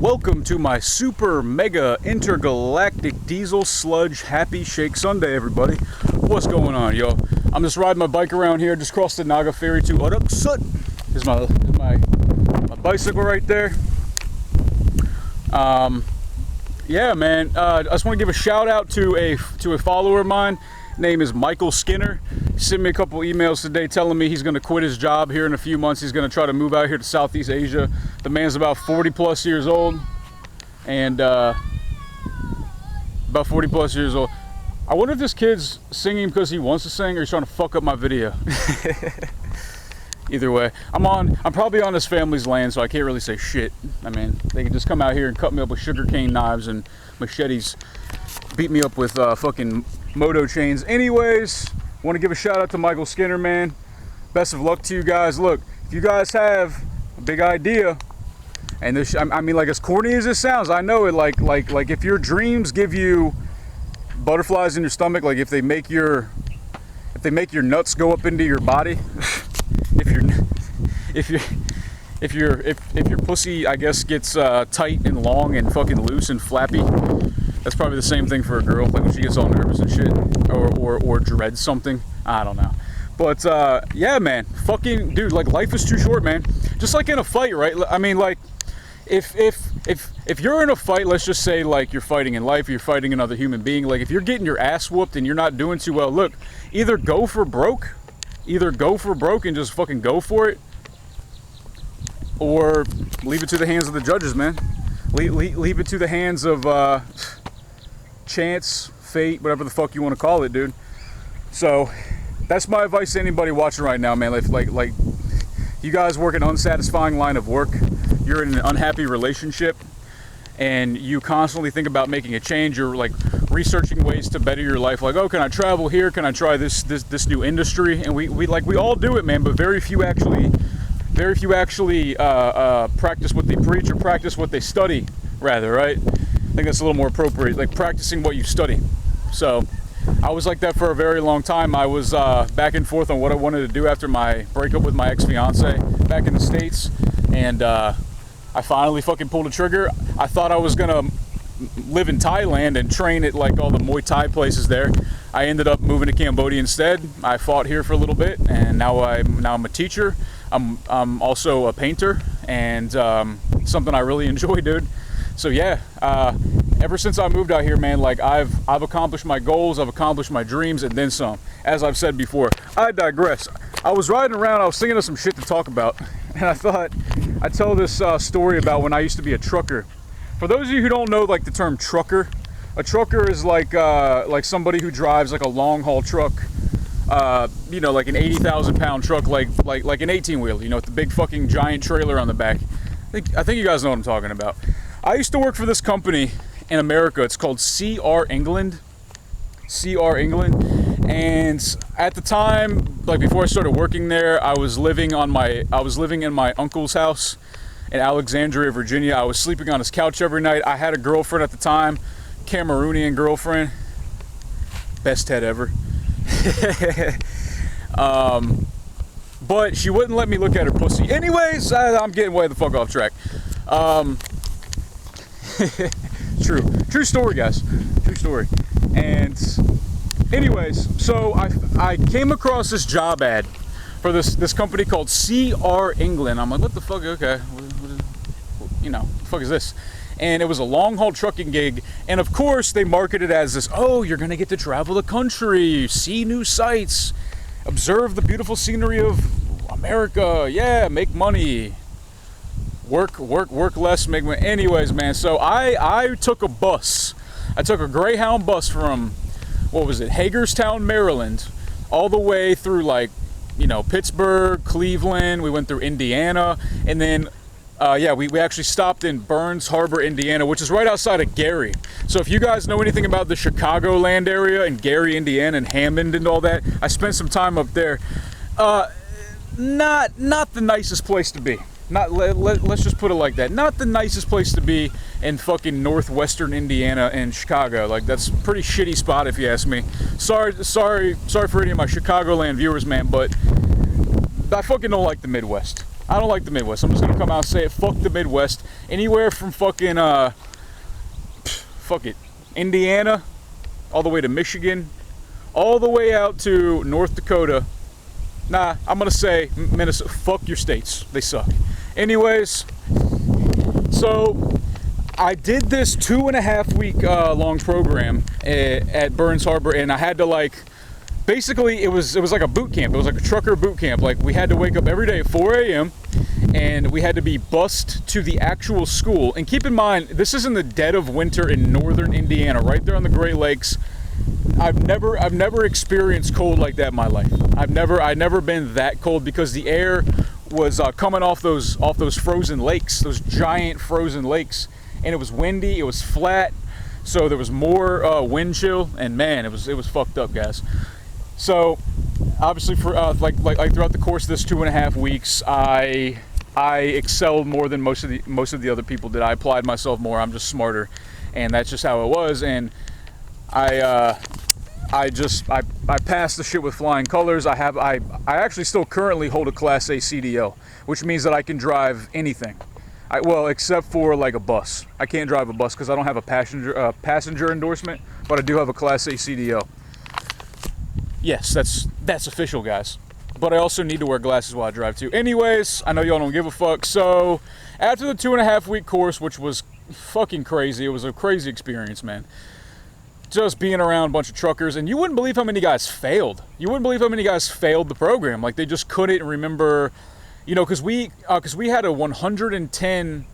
Welcome to my super mega intergalactic diesel sludge happy shake Sunday, everybody. What's going on, yo? I'm just riding my bike around here, just crossed the Naga ferry to Uruksut. Here's my bicycle right there. Yeah, man. I just want to give a shout out to a follower of mine. Name is Michael Skinner. He sent me a couple emails today telling me he's going to quit his job here in a few months. He's going to try to move out here to Southeast Asia. The man's about 40 plus years old, and about 40 plus years old. I wonder if this kid's singing because he wants to sing or he's trying to fuck up my video. Either way, I'm probably on his family's land, so I can't really say shit. I mean, they can just come out here and cut me up with sugarcane knives and machetes, beat me up with fucking moto chains. Anyways, want to give a shout out to Michael Skinner, man. Best of luck to you guys. Look, if you guys have a big idea, and this, I mean, like, as corny as this sounds, I know it. Like if your dreams give you butterflies in your stomach, like if they make your nuts go up into your body, if your pussy, I guess, gets tight and long and fucking loose and flappy. That's probably the same thing for a girl, like when she gets all nervous and shit, or dreads something. I don't know. But yeah, man, fucking dude, like, life is too short, man. Just like in a fight, right? I mean, like, if you're in a fight, let's just say, like, you're fighting in life, or you're fighting another human being. Like, if you're getting your ass whooped and you're not doing too well, look, either go for broke and just fucking go for it, or leave it to the hands of the judges, man. Leave it to the hands of chance, fate, whatever the fuck you want to call it, dude. So that's my advice to anybody watching right now, man. Like you guys work an unsatisfying line of work, you're in an unhappy relationship, and you constantly think about making a change. You're like researching ways to better your life, like, oh, can I travel here, can I try this new industry? And we all do it, man, but very few actually practice what they preach, or practice what they study, rather, right? I think that's a little more appropriate, like practicing what you study. So I was like that for a very long time. I was back and forth on what I wanted to do after my breakup with my ex-fiance back in the States, and I finally fucking pulled a trigger. I thought I was gonna live in Thailand and train at like all the Muay Thai places there. I ended up moving to Cambodia instead. I fought here for a little bit, and now I'm a teacher. I'm also a painter, and something I really enjoy, dude. So yeah, ever since I moved out here, man, like I've accomplished my goals, I've accomplished my dreams, and then some. As I've said before, I digress. I was riding around, I was thinking of some shit to talk about, and I thought I'd tell this story about when I used to be a trucker. For those of you who don't know, like, the term trucker, a trucker is like somebody who drives like a long haul truck. You know, like an 80,000 pound truck, like an 18-wheeler, you know, with the big fucking giant trailer on the back. I think you guys know what I'm talking about. I used to work for this company in America. It's called CR England. And at the time, like before I started working there, I was living in my uncle's house in Alexandria, Virginia. I was sleeping on his couch every night. I had a girlfriend at the time, Cameroonian girlfriend. Best head ever. But she wouldn't let me look at her pussy. Anyways, I'm getting way the fuck off track. True story, guys. True story. And anyways, so I came across this job ad for this company called CR England. I'm like, what the fuck? Okay, you know, what the fuck is this? And it was a long haul trucking gig, and of course they marketed it as this, oh, you're gonna get to travel the country, see new sights, observe the beautiful scenery of America, yeah, make money, work less, make money. Anyways, man, so I took a bus. I took a Greyhound bus from, what was it, Hagerstown, Maryland, all the way through, like, you know, Pittsburgh, Cleveland. We went through Indiana, and then yeah, we actually stopped in Burns Harbor, Indiana, which is right outside of Gary. So if you guys know anything about the Chicagoland area and Gary, Indiana, and Hammond and all that, I spent some time up there. Not the nicest place to be. Let's just put it like that. Not the nicest place to be in fucking northwestern Indiana and Chicago. Like, that's a pretty shitty spot if you ask me. Sorry for any of my Chicagoland viewers, man, but I fucking don't like the Midwest. I don't like the Midwest. I'm just gonna come out and say it. Fuck the Midwest. Anywhere from fucking fuck it, Indiana, all the way to Michigan, all the way out to North Dakota. Nah, I'm gonna say Minnesota. Fuck your states. They suck. Anyways, so I did this 2.5 week long program at Burns Harbor, and I had to like, basically it was like a boot camp. It was like a trucker boot camp. Like we had to wake up every day at 4 a.m. and we had to be bused to the actual school. And keep in mind, this is in the dead of winter in northern Indiana, right there on the Great Lakes. I've never experienced cold like that in my life. I've never been that cold, because the air was coming off those frozen lakes, those giant frozen lakes, and it was windy, it was flat, so there was more wind chill, and man, it was fucked up, guys. So obviously for like throughout the course of this 2.5 weeks, I excelled more than most of the other people did. I applied myself more. I'm just smarter, and that's just how it was. And I passed the shit with flying colors. I actually still currently hold a Class A CDL, which means that I can drive anything. Well, except for like a bus. I can't drive a bus because I don't have a passenger endorsement, but I do have a Class A CDL. Yes, that's official, guys. But I also need to wear glasses while I drive too. Anyways, I know y'all don't give a fuck. So after the 2.5 week course, which was fucking crazy, it was a crazy experience, man. Just being around a bunch of truckers, and you wouldn't believe how many guys failed. You wouldn't believe how many guys failed the program. Like they just couldn't remember, you know, because we had a 110,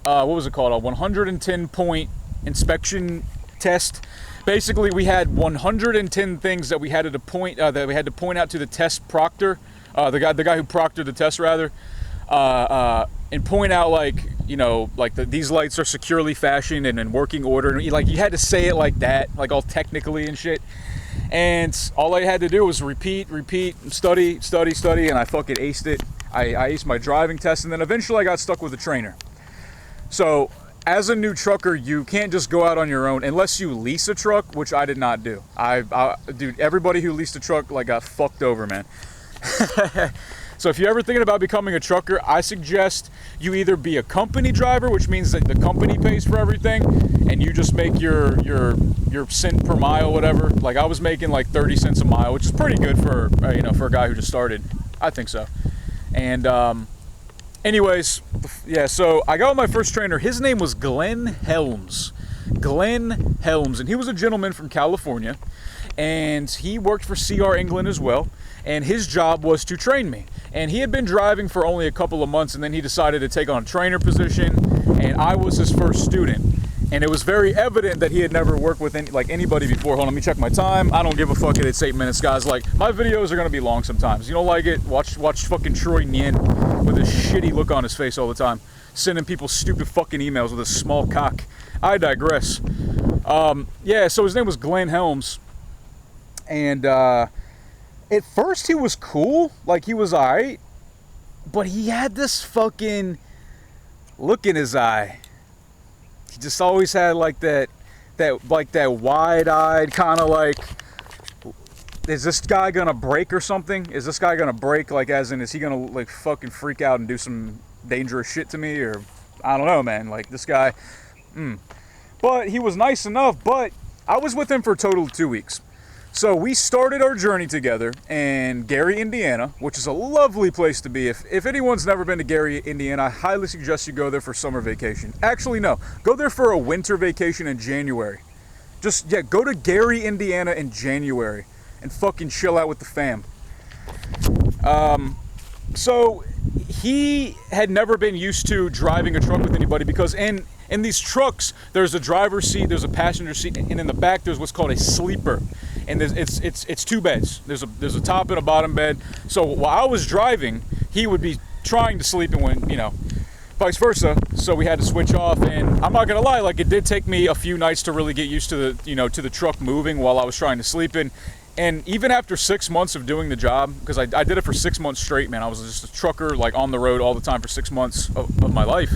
what was it called? A 110 point inspection test. Basically, we had 110 things that we had to point out to the test proctor, the guy who proctored the test rather, and point out like, you know, like these lights are securely fashioned and in working order, and like you had to say it like that, like all technically and shit. And all I had to do was repeat, study, and I fucking aced it. I aced my driving test, and then eventually I got stuck with a trainer. So as a new trucker, you can't just go out on your own unless you lease a truck, which I did not do. Dude, everybody who leased a truck like got fucked over, man. So if you're ever thinking about becoming a trucker, I suggest you either be a company driver, which means that the company pays for everything, and you just make your cent per mile, whatever. Like I was making like 30 cents a mile, which is pretty good for you know, for a guy who just started. I think so. And anyways, yeah. So I got with my first trainer. His name was Glenn Helms. And he was a gentleman from California, and he worked for CR England as well. And his job was to train me. And he had been driving for only a couple of months, and then he decided to take on a trainer position, and I was his first student. And it was very evident that he had never worked with anybody before. Hold on, let me check my time. I don't give a fuck if it's 8 minutes, guys. Like, my videos are gonna be long sometimes. You don't like it? Watch fucking Troy Nien with a shitty look on his face all the time, sending people stupid fucking emails with a small cock. I digress. Yeah, so his name was Glenn Helms, and at first he was cool, like he was alright, but he had this fucking look in his eye. He just always had like that wide-eyed kind of like, is this guy gonna break or something? Is this guy gonna break, like as in, is he gonna like fucking freak out and do some dangerous shit to me? Or I don't know, man, like this guy, But he was nice enough, but I was with him for a total of 2 weeks. So we started our journey together in Gary, Indiana, which is a lovely place to be. If anyone's never been to Gary, Indiana, I highly suggest you go there for summer vacation. Actually, no. Go there for a winter vacation in January. Just, yeah, go to Gary, Indiana in January and fucking chill out with the fam. So he had never been used to driving a truck with anybody, because in these trucks, there's a driver's seat, there's a passenger seat, and in the back there's what's called a sleeper. And it's two beds. There's a top and a bottom bed. So while I was driving, he would be trying to sleep, and when, you know, vice versa. So we had to switch off, and I'm not gonna lie, like it did take me a few nights to really get used to the, you know, to the truck moving while I was trying to sleep in. And even after 6 months of doing the job, because I did it for 6 months straight, man. I was just a trucker, like on the road all the time for 6 months of my life.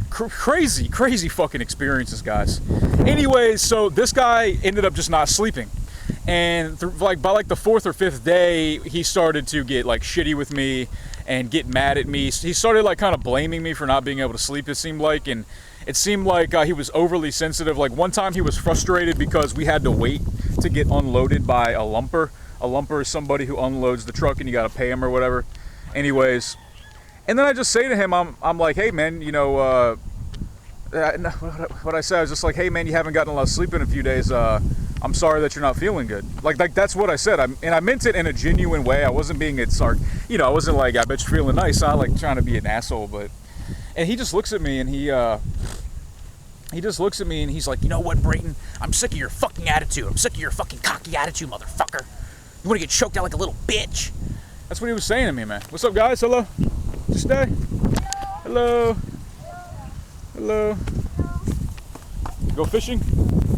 Crazy fucking experiences, guys. Anyways, so this guy ended up just not sleeping. And like by like the 4th or 5th day, he started to get like shitty with me and get mad at me. He started like kind of blaming me for not being able to sleep, it seemed like, and it seemed like he was overly sensitive. Like one time he was frustrated because we had to wait to get unloaded by a lumper. A lumper is somebody who unloads the truck and you got to pay him or whatever. Anyways, and then I just say to him, I'm like, hey man, you know, what I said, I was just like, hey man, you haven't gotten a lot of sleep in a few days. I'm sorry that you're not feeling good. Like that's what I said. And I meant it in a genuine way. I wasn't being I wasn't like, I bet you're feeling nice. Not like trying to be an asshole, but. And he just looks at me and he just looks at me and he's like, you know what, Brayton? I'm sick of your fucking attitude. I'm sick of your fucking cocky attitude, motherfucker. You want to get choked out like a little bitch. That's what he was saying to me, man. What's up, guys? Hello. Just stay. Hello. Hello. Go fishing?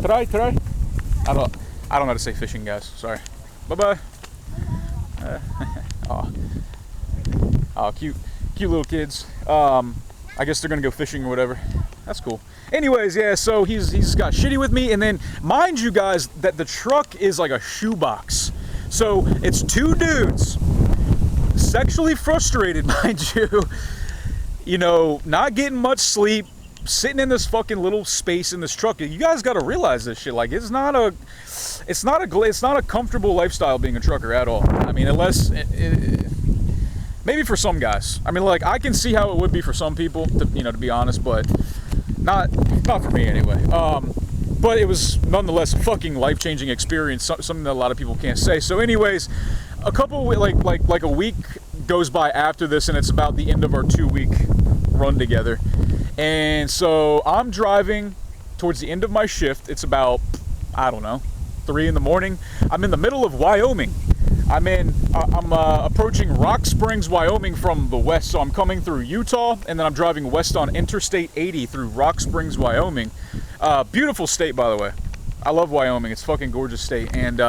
Try. I don't know how to say fishing, guys. Sorry. Bye-bye. Oh, cute little kids. I guess they're gonna go fishing or whatever. That's cool. Anyways, yeah, so he's got shitty with me, and then mind you guys that the truck is like a shoebox. So it's two dudes, sexually frustrated, mind you, you know, not getting much sleep, sitting in this fucking little space in this truck. You guys got to realize this shit. Like it's not a comfortable lifestyle being a trucker at all. I mean, unless maybe for some guys. I mean, like I can see how it would be for some people, to be honest, but not for me anyway. But it was nonetheless a fucking life-changing experience, something that a lot of people can't say. So anyways, a couple like a week goes by after this, and it's about the end of our 2-week run together. And so I'm driving towards the end of my shift. It's about, I don't know, 3 in the morning. I'm in the middle of Wyoming. I'm approaching Rock Springs, Wyoming from the west. So I'm coming through Utah, and then I'm driving west on Interstate 80 through Rock Springs, Wyoming. Beautiful state, by the way. I love Wyoming. It's a fucking gorgeous state. And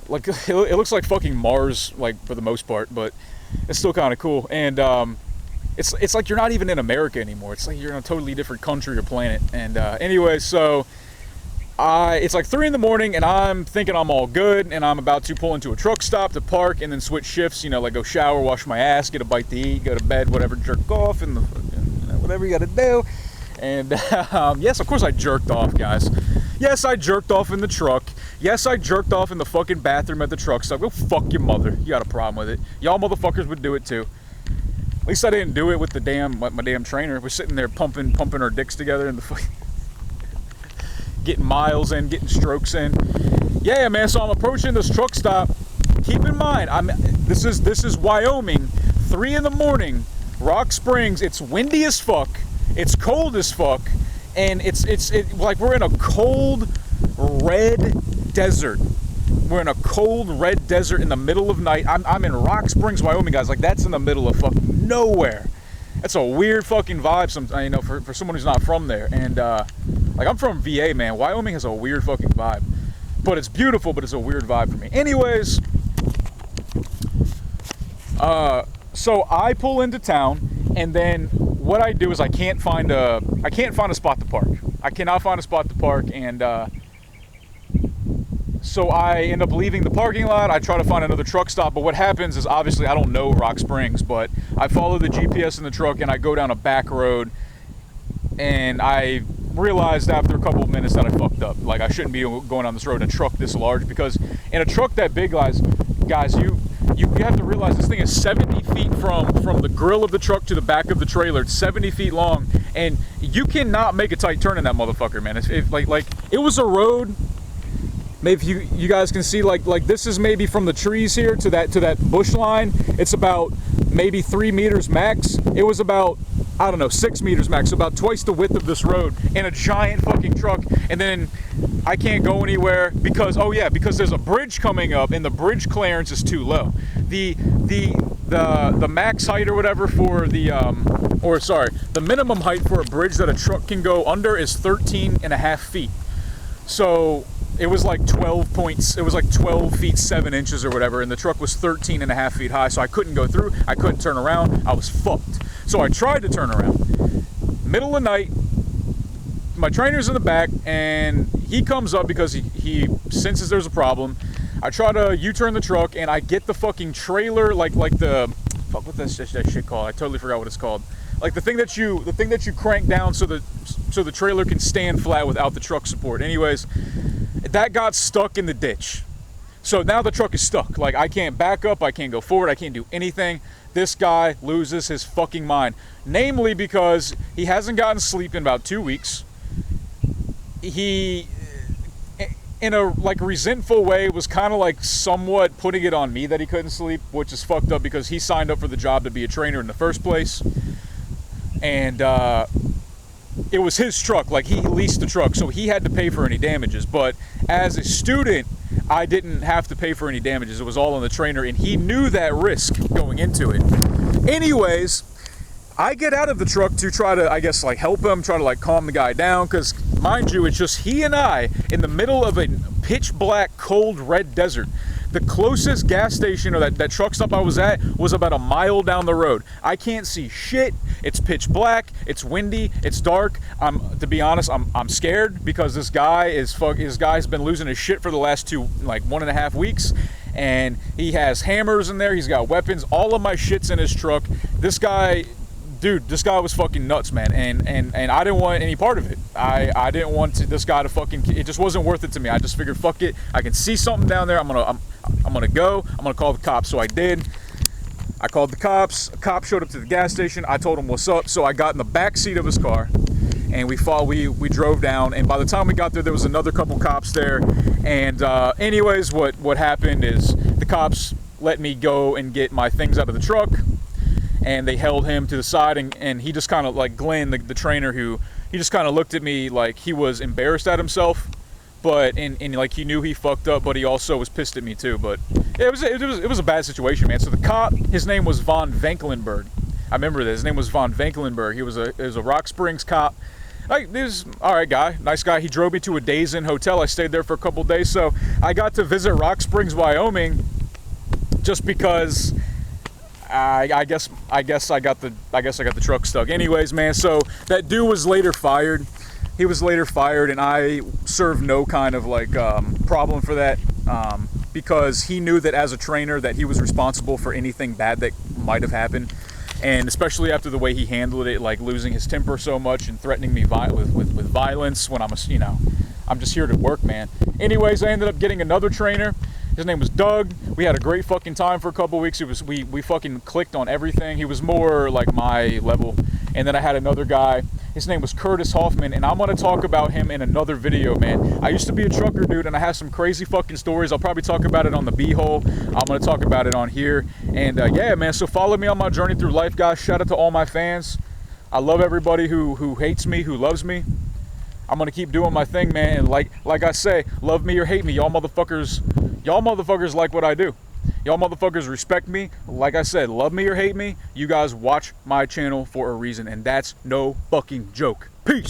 like it looks like fucking Mars, like for the most part, but it's still kind of cool. And it's like you're not even in America anymore. It's like you're in a totally different country or planet. And anyway, so it's like 3 in the morning, and I'm thinking I'm all good, and I'm about to pull into a truck stop to park and then switch shifts, like go shower, wash my ass, get a bite to eat, go to bed, whatever, jerk off, and whatever you gotta do. And yes, of course I jerked off, guys. Yes, I jerked off in the truck. Yes, I jerked off in the fucking bathroom at the truck stop. Go fuck your mother. You got a problem with it. Y'all motherfuckers would do it too. At least I didn't do it with my damn trainer. We're sitting there pumping our dicks together in the fucking getting miles in, getting strokes in. Yeah, man, so I'm approaching this truck stop. Keep in mind, this is Wyoming, 3 in the morning, Rock Springs. It's windy as fuck. It's cold as fuck. And it's like we're in a cold, red desert. We're in a cold, red desert in the middle of night. I'm in Rock Springs, Wyoming, guys. Like, that's in the middle of fucking nowhere. That's a weird fucking vibe, for someone who's not from there. And, like, I'm from VA, man. Wyoming has a weird fucking vibe. But it's beautiful, but it's a weird vibe for me. Anyways, so I pull into town, and then what I do is I can't find a spot to park. I cannot find a spot to park, and so I end up leaving the parking lot. I try to find another truck stop, but what happens is, obviously I don't know Rock Springs, but I follow the GPS in the truck and I go down a back road, and I realized after a couple of minutes that I fucked up. Like, I shouldn't be going on this road in a truck this large, because in a truck that big, guys, you have to realize this thing is 70 feet from the grill of the truck to the back of the trailer. It's 70 feet long, and you cannot make a tight turn in that motherfucker, man. It was a road. Maybe you guys can see, like this is maybe from the trees here to that bush line. It's about maybe 3 meters max. It was about, I don't know, 6 meters max, so about twice the width of this road, in a giant fucking truck. And then I can't go anywhere because there's a bridge coming up, and the bridge clearance is too low. The max height or whatever for the minimum height for a bridge that a truck can go under is 13.5 feet. So it was like 12 feet 7 inches or whatever, and the truck was 13.5 feet high, so I couldn't go through. I couldn't turn around. I was fucked. So I tried to turn around. Middle of the night, my trainer's in the back, and he comes up because he senses there's a problem. I try to U-turn the truck, and I get the fucking trailer, like the fuck, what that shit called? I totally forgot what it's called. Like the thing that you crank down so the trailer can stand flat without the truck support. Anyways, that got stuck in the ditch. So now the truck is stuck. Like, I can't back up, I can't go forward, I can't do anything. This guy loses his fucking mind. Namely because he hasn't gotten sleep in about 2 weeks. He, in a like resentful way, was kind of like somewhat putting it on me that he couldn't sleep, which is fucked up because he signed up for the job to be a trainer in the first place. And it was his truck, like he leased the truck, so he had to pay for any damages. But as a student, I didn't have to pay for any damages. It was all on the trainer, and he knew that risk going into it. Anyways, I get out of the truck to try to, I guess, like help him, try to like calm the guy down, because mind you, it's just he and I in the middle of a pitch black, cold, red desert. The closest gas station or that truck stop I was at was about a mile down the road. I can't see shit. It's pitch black. It's windy. It's dark. To be honest, I'm scared because this guy's been losing his shit for the last 1.5 weeks, and he has hammers in there. He's got weapons. All of my shit's in his truck. This guy was fucking nuts, man, and I didn't want any part of it. I didn't want this guy to fucking. It just wasn't worth it to me. I just figured, fuck it. I can see something down there. I'm gonna go. I'm gonna call the cops. So I did. I called the cops. A cop showed up to the gas station. I told him what's up. So I got in the back seat of his car, and we drove down. And by the time we got there was another couple cops there. And anyways, what happened is the cops let me go and get my things out of the truck. And they held him to the side, and he just kind of, like Glenn, the trainer, he just kind of looked at me like he was embarrassed at himself, but and like he knew he fucked up, but he also was pissed at me too. But it was a bad situation, man. So the cop, his name was Von Vankelenberg. I remember this. His name was Von Vankelenberg. He was a Rock Springs cop. Like, this all right guy, nice guy. He drove me to a Days Inn hotel. I stayed there for a couple days, so I got to visit Rock Springs, Wyoming, just because. I guess I got the truck stuck. Anyways, man, so that dude was later fired. He was later fired, and I served no kind of like problem for that, because he knew that as a trainer that he was responsible for anything bad that might have happened, and especially after the way he handled it, like losing his temper so much and threatening me with violence when I'm just here to work, man. Anyways, I ended up getting another trainer. His name was Doug. We had a great fucking time for a couple weeks. We fucking clicked on everything. He was more like my level. And then I had another guy. His name was Curtis Hoffman, and I'm gonna talk about him in another video, man. I used to be a trucker, dude, and I have some crazy fucking stories. I'll probably talk about it on the B-hole. I'm gonna talk about it on here. And yeah, man, so follow me on my journey through life, guys. Shout out to all my fans. I love everybody who hates me, who loves me. I'm gonna keep doing my thing, man. And like I say, love me or hate me, y'all motherfuckers like what I do. Y'all motherfuckers respect me. Like I said, love me or hate me, you guys watch my channel for a reason, and that's no fucking joke. Peace.